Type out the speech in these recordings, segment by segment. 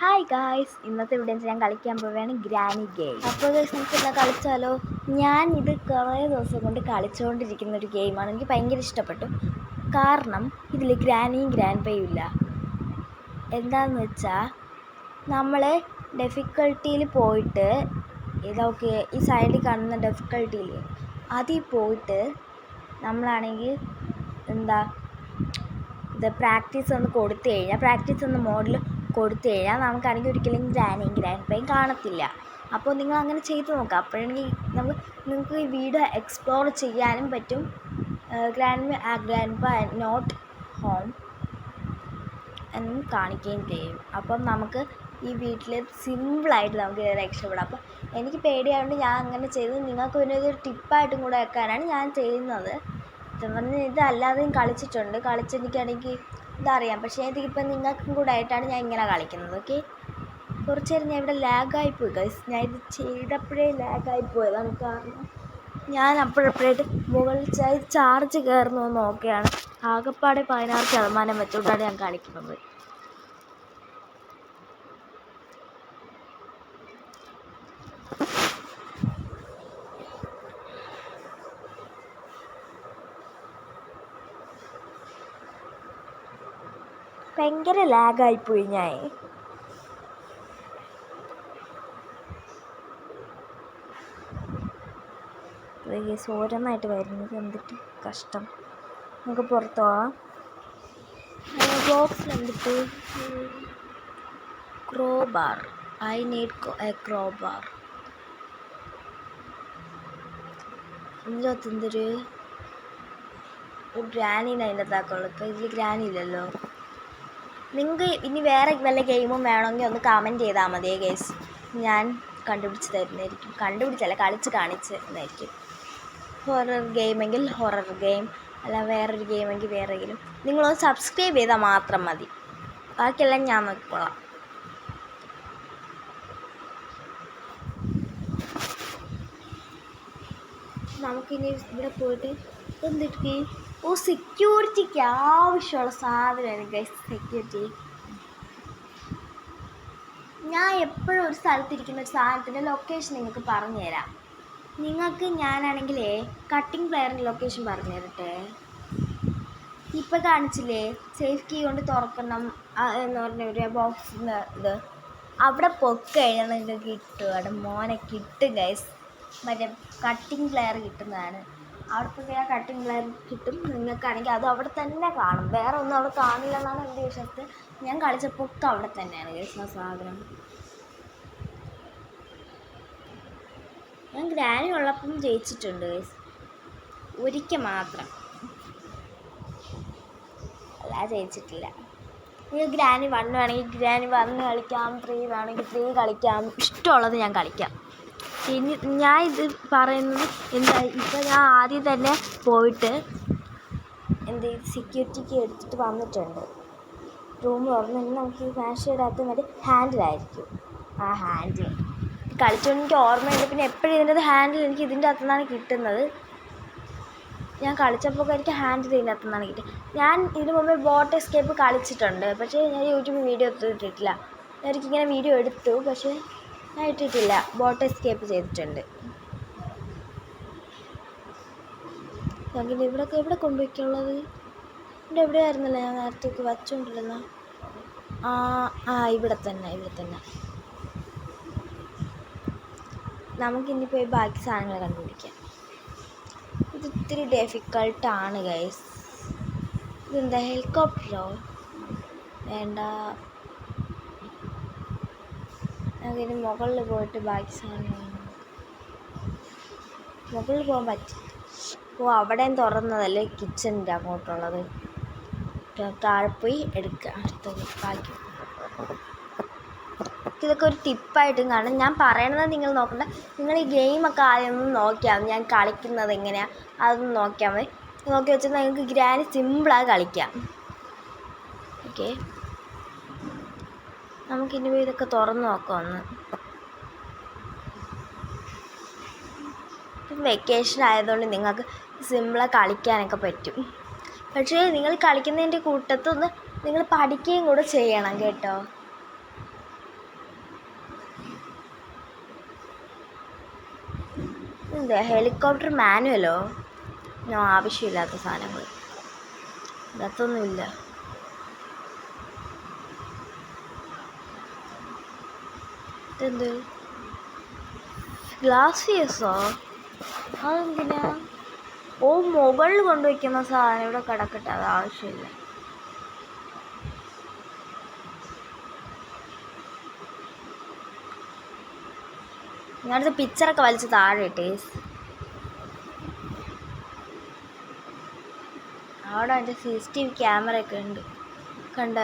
Hi guys, ഇന്നത്തെ ഇവിടെ ഞാൻ കളിക്കാൻ പോവുകയാണ് ഗ്രാനി ഗെയിം. അപ്പോൾ ഗൈസ് നമുക്ക് ഇന്ന് കളിച്ചാലോ? ഞാൻ ഇത് കുറേ ദിവസം കൊണ്ട് കളിച്ചുകൊണ്ടിരിക്കുന്ന ഒരു ഗെയിമാണ്. എനിക്ക് ഭയങ്കര ഇഷ്ടപ്പെട്ടു. കാരണം ഇതിൽ ഗ്രാനിയും ഗ്രാൻഡ് പേയും ഇല്ല. എന്താണെന്ന് വെച്ചാൽ നമ്മൾ ഡിഫിക്കൽട്ടിയിൽ പോയിട്ട് ഇതൊക്കെ ഈ സൈഡിൽ കാണുന്ന ഡിഫിക്കൽട്ടിയിൽ അതിൽ പോയിട്ട് നമ്മളാണെങ്കിൽ ഇത് പ്രാക്ടീസ് ഒന്ന് കൊടുത്തു കഴിഞ്ഞാൽ പ്രാക്ടീസ് എന്ന മോഡിൽ കൊടുത്തു കഴിഞ്ഞാൽ നമുക്കാണെങ്കിൽ ഒരിക്കലും ഗ്രാനിയും ഗ്രാൻഡ് പേയും കാണത്തില്ല. അപ്പോൾ നിങ്ങൾ അങ്ങനെ ചെയ്ത് നോക്കുക. അപ്പോഴാണെങ്കിൽ നിങ്ങൾക്ക് ഈ വീഡിയോ എക്സ്പ്ലോർ ചെയ്യാനും പറ്റും. ഗ്രാൻഡ് പ നോട്ട് ഹോം എന്നും കാണിക്കുകയും ചെയ്യും. അപ്പം നമുക്ക് ഈ വീട്ടിൽ സിമ്പിളായിട്ട് നമുക്ക് രക്ഷപ്പെടാം. അപ്പം എനിക്ക് പേടിയായതുകൊണ്ട് ഞാൻ അങ്ങനെ ചെയ്തു. നിങ്ങൾക്ക് പിന്നെ ഇതൊരു ടിപ്പായിട്ടും കൂടെ വെക്കാനാണ് ഞാൻ ചെയ്യുന്നത്. ഇതല്ലാതെയും കളിച്ചെനിക്കാണെങ്കിൽ ഇതറിയാം. പക്ഷേ ഇതിപ്പോൾ നിങ്ങൾക്കും കൂടെ ആയിട്ടാണ് ഞാൻ ഇങ്ങനെ കളിക്കുന്നത്. ഓക്കെ, കുറച്ച് നേരം ഞാൻ ഇവിടെ ലാഗായിപ്പോയി ഗൈസ്. ഞാൻ ഇത് ചെയ്തപ്പോഴേ ലാഗായിപ്പോയതാണ്. കാരണം ഞാൻ അപ്പോഴപ്പോഴായിട്ട് മുകളിൽ ചാർജ് കയറുന്നു നോക്കുകയാണ്. ആകെപ്പാടെ 16% വെച്ചുകൊണ്ടാണ് ഞാൻ കളിക്കുന്നത്. ഭയങ്കര ലാഗായിപ്പോയി ഞാൻ. ഓരോന്നായിട്ട് വരുന്നത് എന്തിട്ട് കഷ്ടം. നമുക്ക് പുറത്ത് പോവാം. ബോക്സിൽ എന്തിട്ട് crowbar. I need A crowbar. ഇതിനകത്ത് എന്തൊരു ഗ്രാനീനെ അതിൻ്റെ അകത്താക്കുള്ളൂ. ഇപ്പോൾ ഇതിൽ ഗ്രാനി ഇല്ലല്ലോ. നിങ്ങൾക്ക് ഇനി വേറെ വല്ല ഗെയിമും വേണമെങ്കിൽ ഒന്ന് കമൻറ്റ് ചെയ്താൽ മതിയേ ഗൈസ്. ഞാൻ കണ്ടുപിടിച്ച് തരുന്നതായിരിക്കും. കണ്ടുപിടിച്ചല്ല, കളിച്ച് കാണിച്ച് തരുന്നതായിരിക്കും. ഹൊറർ ഗെയിമെങ്കിൽ ഹൊറർ ഗെയിം, അല്ല വേറൊരു ഗെയിമെങ്കിൽ വേറെ ഗെയിം. നിങ്ങളൊന്ന് സബ്സ്ക്രൈബ് ചെയ്താൽ മാത്രം മതി. ബാക്കിയെല്ലാം ഞാൻ നോക്കിക്കോളാം. നമുക്കിനി ഇവിടെ പോയിട്ട് എന്തിട്ട് സെക്യൂരിറ്റിക്ക് ആവശ്യമുള്ള സാധനമാണ് ഗൈസ്. സെക്യൂരിറ്റി ഞാൻ എപ്പോഴും ഒരു സ്ഥലത്തിരിക്കുന്ന ഒരു സാധനത്തിൻ്റെ ലൊക്കേഷൻ നിങ്ങൾക്ക് പറഞ്ഞു തരാം. നിങ്ങൾക്ക് ഞാനാണെങ്കിലേ കട്ടിംഗ് പ്ലെയറിൻ്റെ ലൊക്കേഷൻ പറഞ്ഞു തരട്ടെ. ഇപ്പം കാണിച്ചില്ലേ, സേഫ് കീ കൊണ്ട് തുറക്കണം എന്ന് പറഞ്ഞ ഒരു ബോക്സിൻ്റെ ഇത്. അവിടെ പൊക്കഴിഞ്ഞാൽ നിങ്ങൾക്ക് കിട്ടും. അവിടെ മോനെ കിട്ടും ഗൈസ്. മറ്റേ കട്ടിംഗ് പ്ലെയർ കിട്ടുന്നതാണ്. അവിടെ പോയി ആ കട്ടിംഗ് പ്ലെയർ കിട്ടും. നിങ്ങൾക്കാണെങ്കിൽ അത് അവിടെ തന്നെ കാണും. വേറെ ഒന്നും അവിടെ കാണില്ല എന്നാണ് എൻ്റെ വിശ്വാസത്തിൽ. ഞാൻ കളിച്ചപ്പോൾ ഒക്കെ അവിടെ തന്നെയാണ് ഗൈസ് ആ സാധനം. ഞാൻ ഗ്രാനി ഉള്ളപ്പം ജയിച്ചിട്ടുണ്ട് ഗൈസ്, ഒരിക്കൽ മാത്രം, അല്ല ജയിച്ചിട്ടില്ല. നിങ്ങൾക്ക് ഗ്രാനി 1 വേണമെങ്കിൽ ഗ്രാനി 1 കളിക്കാം, 3 വേണമെങ്കിൽ 3 കളിക്കാം. ഇഷ്ടമുള്ളത് ഞാൻ കളിക്കാം. ഇനി ഞാൻ ഇത് പറയുന്നത് ഇപ്പം ഞാൻ ആദ്യം തന്നെ പോയിട്ട് സെക്യൂരിറ്റിക്ക് എടുത്തിട്ട് വന്നിട്ടുണ്ട്. റൂം തുറന്നു നമുക്ക് മാഷയുടെ മറ്റേ ഹാൻഡിലായിരിക്കും. ആ ഹാൻഡിൽ കളിച്ചുകൊണ്ട് എനിക്ക് ഓർമ്മയുണ്ട്. പിന്നെ എപ്പോഴും ഇതിൻ്റെ ഹാൻഡിൽ എനിക്ക് ഇതിൻ്റെ അകത്തുനിന്നാണ് കിട്ടുന്നത്. ഞാൻ കളിച്ചപ്പോൾ എനിക്ക് ഹാൻഡിൽ ഇതിൻ്റെ അകത്തുനിന്നാണ് കിട്ടുന്നത്. ഞാൻ ഇതിന് മുമ്പേ ബോട്ട് എസ്കേപ്പ് കളിച്ചിട്ടുണ്ട്. പക്ഷേ ഞാൻ യൂട്യൂബിൽ വീഡിയോ ഇട്ടിട്ടില്ല. എനിക്കിങ്ങനെ വീഡിയോ എടുത്തു, പക്ഷേ ഞാൻ ഇട്ടിട്ടില്ല. ബോട്ട് എസ്കേപ്പ് ചെയ്തിട്ടുണ്ട്. ഞങ്ങൾക്ക് എവിടെ കൊണ്ടുപോയിക്കുള്ളത്? ഇവിടെ എവിടെയായിരുന്നല്ലോ ഞാൻ നേരത്തേക്ക് വച്ചുകൊണ്ടിരുന്ന. ഇവിടെ തന്നെ. നമുക്കിനി പോയി ബാക്കി സാധനങ്ങൾ കണ്ടുപിടിക്കാം. ഇത് ഇത്തിരി ഡിഫിക്കൾട്ടാണ് ഗൈസ്. ഇതെന്താ ഹെലികോപ്റ്ററോ? വേണ്ട, നമുക്കിനി മുകളിൽ പോയിട്ട് ബാക്കി സാധനങ്ങൾ. മുകളിൽ പോകാൻ പറ്റില്ല. അവിടെയും തുറന്നതല്ലേ കിച്ചണിൻ്റെ അങ്ങോട്ടുള്ളത്. താഴെ പോയി എടുക്കുക. അടുത്തത് ബാക്കി. ഇതൊക്കെ ഒരു ടിപ്പായിട്ടും കാണും. ഞാൻ പറയണത് നിങ്ങൾ നോക്കണ്ട. നിങ്ങൾ ഈ ഗെയിമൊക്കെ ആദ്യം ഒന്ന് നോക്കിയാൽ മതി. ഞാൻ കളിക്കുന്നത് എങ്ങനെയാണ് അതൊന്ന് നോക്കിയാൽ മതി. നോക്കി വെച്ചാൽ നിങ്ങൾക്ക് ഗ്രാനി സിമ്പിളായി കളിക്കാം. ഓക്കെ, നമുക്കിനി ഇതൊക്കെ തുറന്ന് നോക്കാം ഒന്ന്. വെക്കേഷൻ ആയതുകൊണ്ട് നിങ്ങൾക്ക് സിമ്പിളായി കളിക്കാനൊക്കെ പറ്റും. പക്ഷേ നിങ്ങൾ കളിക്കുന്നതിൻ്റെ കൂട്ടത്തൊന്ന് നിങ്ങൾ പഠിക്കുകയും കൂടെ ചെയ്യണം കേട്ടോ. എന്താ ഹെലികോപ്റ്റർ മാനുവലോ? ആവശ്യമില്ലാത്ത സാധനങ്ങൾ ഇതൊന്നുമില്ല. ഇതെന്ത് ഗ്ലാസ് ഫേസോ? അതെന്തിനാ? ഓ, മുകളിൽ കൊണ്ടുവയ്ക്കുന്ന സാധനം ഇവിടെ കിടക്കട്ടെ, അത് ആവശ്യമില്ല. ഞാനത് പിക്ചറൊക്കെ വലിച്ച് താഴെ ഇട്ടേ. അവിടെ അതിൻ്റെ CCTV ക്യാമറയൊക്കെ ഉണ്ട്. കണ്ട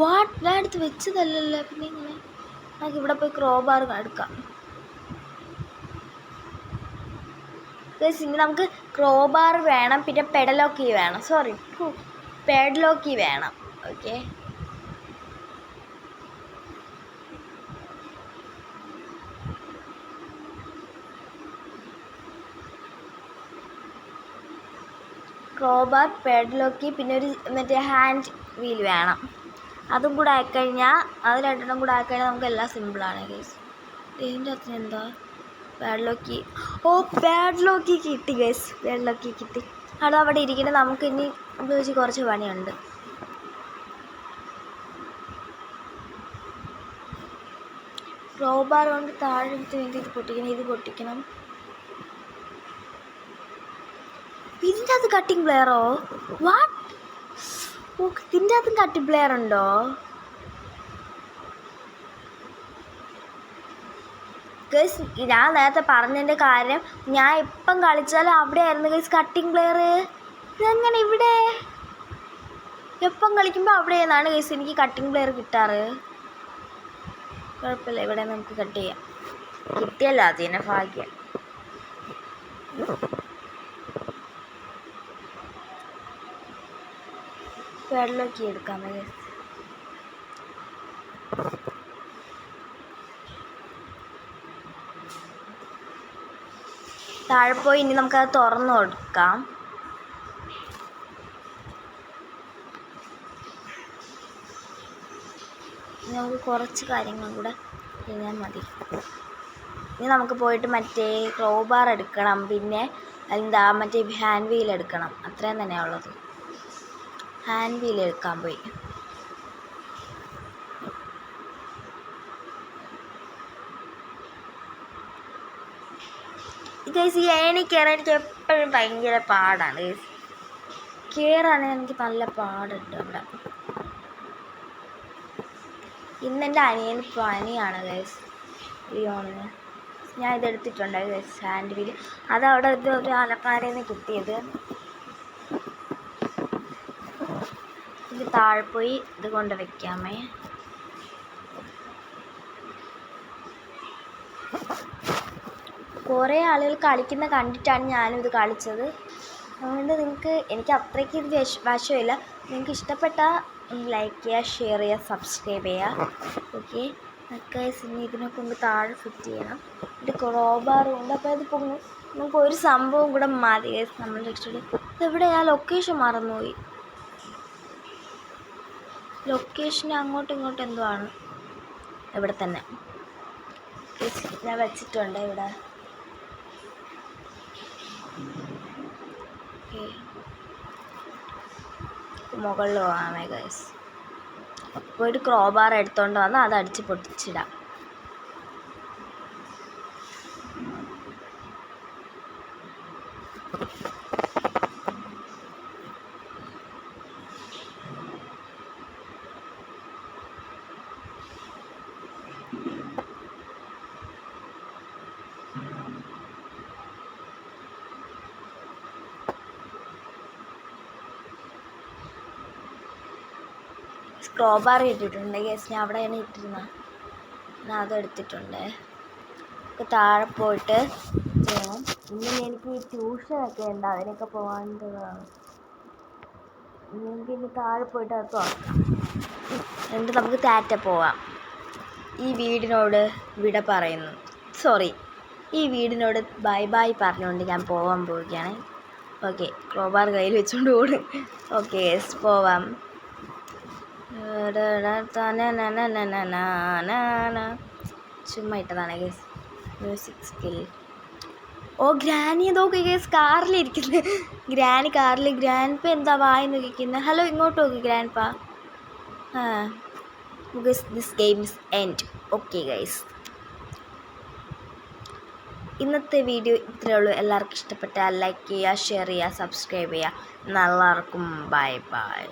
വാട്ട്, ഞാൻ എടുത്ത് വെച്ചതല്ലല്ലോ. പിന്നെ ഇങ്ങനെ നമുക്ക് ഇവിടെ പോയി ക്രോബാർ എടുക്കാം. ഇനി നമുക്ക് ക്രോബാർ വേണം, പിന്നെ പെഡലോക്കി വേണം. സോറി, പെഡലോക്കി വേണം. ഓക്കെ, ക്രോബാർ, പെഡലോക്കി, പിന്നെ ഒരു മറ്റേ ഹാൻഡ് വീൽ വേണം. അതും കൂടെ ആയിക്കഴിഞ്ഞാൽ, അത് രണ്ടെണ്ണം കൂടെ ആയിക്കഴിഞ്ഞാൽ നമുക്ക് എല്ലാം സിമ്പിളാണ് ഗൈസ്. ഇതിൻ്റെ അകത്തിന് എന്താ പാഡ്ലോക്കി? ഓ, പാഡ്ലോക്കി കിട്ടി ഗൈസ്, പാഡ്ലോക്കി കിട്ടി. അത് അവിടെ ഇരിക്കട്ടെ, നമുക്ക് ഇനി ഉപയോഗിച്ച് കുറച്ച് പണിയുണ്ട്. ക്രോബാർ കൊണ്ട് താഴെ ഇത് പൊട്ടിക്കണം. ഇതിൻ്റെ അകത്ത് കട്ടിങ് പ്ലെയറോ? വാട്ട്? ഓ, ഇതിൻ്റെ അകത്തും കട്ടിങ് പ്ലെയർ ഉണ്ടോ? ഗൈസ്, ഞാൻ നേരത്തെ പറഞ്ഞതിൻ്റെ കാര്യം, ഞാൻ ഇപ്പം കളിച്ചാലും അവിടെ ആയിരുന്നു ഗൈസ് കട്ടിങ് പ്ലെയർ. ഇതെങ്ങനെ ഇവിടെ? എപ്പം കളിക്കുമ്പോൾ അവിടെ നിന്നാണ് ഗൈസ് എനിക്ക് കട്ടിങ് പ്ലെയർ കിട്ടാറ്. കുഴപ്പമില്ല, ഇവിടെ നമുക്ക് കട്ട് ചെയ്യാം. കിട്ടിയല്ലോ, അതിനെ ഭാഗ്യം. വെള്ളമൊക്കെ എടുക്കാം ഗൈസ്. താഴെ പോയി ഇനി നമുക്കത് തുറന്നു കൊടുക്കാം. നമുക്ക് കുറച്ച് കാര്യങ്ങളും കൂടെ ചെയ്യാൻ മതി. ഇനി നമുക്ക് പോയിട്ട് മറ്റേ ക്രോബാർ എടുക്കണം, പിന്നെ മറ്റേ ഹാൻഡ് വീൽ എടുക്കണം. അത്രയും തന്നെയാണ് ഉള്ളത്. ഹാൻഡ് വീൽ എടുക്കാൻ പോയി. ഗൈസ്, ഈ ഏണി കയറാൻ എനിക്ക് എപ്പോഴും ഭയങ്കര പാടാണ് ഗൈസ്. കയറാണെങ്കിൽ എനിക്ക് നല്ല പാടുണ്ട് അവിടെ. ഇന്നെൻ്റെ അനിയന് പനിയാണ് ഗൈസ്, ലിയോണിന്. ഞാൻ ഇതെടുത്തിട്ടുണ്ട് ഗൈസ്, ഹാൻഡ് വീൽ. അതവിടെ ഒരു അലപ്പാരയിൽ നിന്ന് കിട്ടിയത്. ഇത് താഴെ പോയി ഇത് കൊണ്ട് വെക്കാമേ. കുറേ ആളുകൾ കളിക്കുന്ന കണ്ടിട്ടാണ് ഞാനും ഇത് കളിച്ചത്. അതുകൊണ്ട് എനിക്ക് അത്രയ്ക്ക് ഇത് വശമില്ല. നിങ്ങൾക്ക് ഇഷ്ടപ്പെട്ടാൽ ലൈക്ക് ചെയ്യുക, ഷെയർ ചെയ്യുക, സബ്സ്ക്രൈബ് ചെയ്യുക. ഓക്കെ, ഇനി ഇതിനെ കൊണ്ട് താഴെ ഫിറ്റ് ചെയ്യണം. ഇത് ക്രോബാറും ഉണ്ട്. അപ്പോൾ ഇത് പോകുന്നു. നമുക്ക് ഒരു സംഭവം കൂടെ മതി നമ്മൾ രക്ഷപ്പെടും. ഇതെവിടെയാ? ലൊക്കേഷൻ മറന്നുപോയി. ലൊക്കേഷൻ അങ്ങോട്ടും ഇങ്ങോട്ടും എന്തോ ആണ്. ഇവിടെ തന്നെ ഞാൻ വെച്ചിട്ടുണ്ട് ഇവിടെ. മുകളിൽ പോകാമേ ഗൈസ്. പോയിട്ട് ക്രോബാർ എടുത്തോണ്ട് വന്ന് അത് അടിച്ച് പൊട്ടിച്ചിടാം. ക്രോബാർ ഇട്ടിട്ടുണ്ട് ഗൈസ്, ഞാൻ അവിടെയാണ് ഇട്ടിരുന്നത്. ഞാൻ അതെടുത്തിട്ടുണ്ട്. താഴെ പോയിട്ട് ചെയ്യണം. ഇന്ന് എനിക്ക് ട്യൂഷനൊക്കെ ഉണ്ട്, അതിനൊക്കെ പോകേണ്ടതാണ്. എനിക്ക് ഇനി താഴെ പോയിട്ട് അത് തുറക്കാം. എന്നിട്ട് നമുക്ക് ടാറ്റ പോവാം. ഈ വീടിനോട് വിട പറയുന്നു. ഈ വീടിനോട് ബൈ ബൈ പറഞ്ഞുകൊണ്ട് ഞാൻ പോകാൻ പോവുകയാണ്. ഓക്കെ, ക്രോബാർ കയ്യിൽ വെച്ചുകൊണ്ട് ഓടും. ഓക്കെ, പോവാം. ചുമ്മാ ഇട്ടതാണ് ഗൈസ്, മ്യൂസിക് സ്കിൽ. ഓ ഗ്രാനി നോക്കി ഗൈസ് കാറിലിരിക്കുന്നത്. ഗ്രാനി കാറിൽ. ഗ്രാൻഡ്പ എന്താ വായി നോക്കിക്കുന്നത്? ഹലോ ഇങ്ങോട്ട് നോക്കി grandpa. This game is end. Okay guys, ഇന്നത്തെ വീഡിയോ ഇത്രയേ ഉള്ളൂ. എല്ലാവർക്കും ഇഷ്ടപ്പെട്ടാൽ ലൈക്ക് ചെയ്യുക, ഷെയർ ചെയ്യുക, സബ്സ്ക്രൈബ് ചെയ്യുക. എല്ലാവർക്കും ബൈ ബൈ.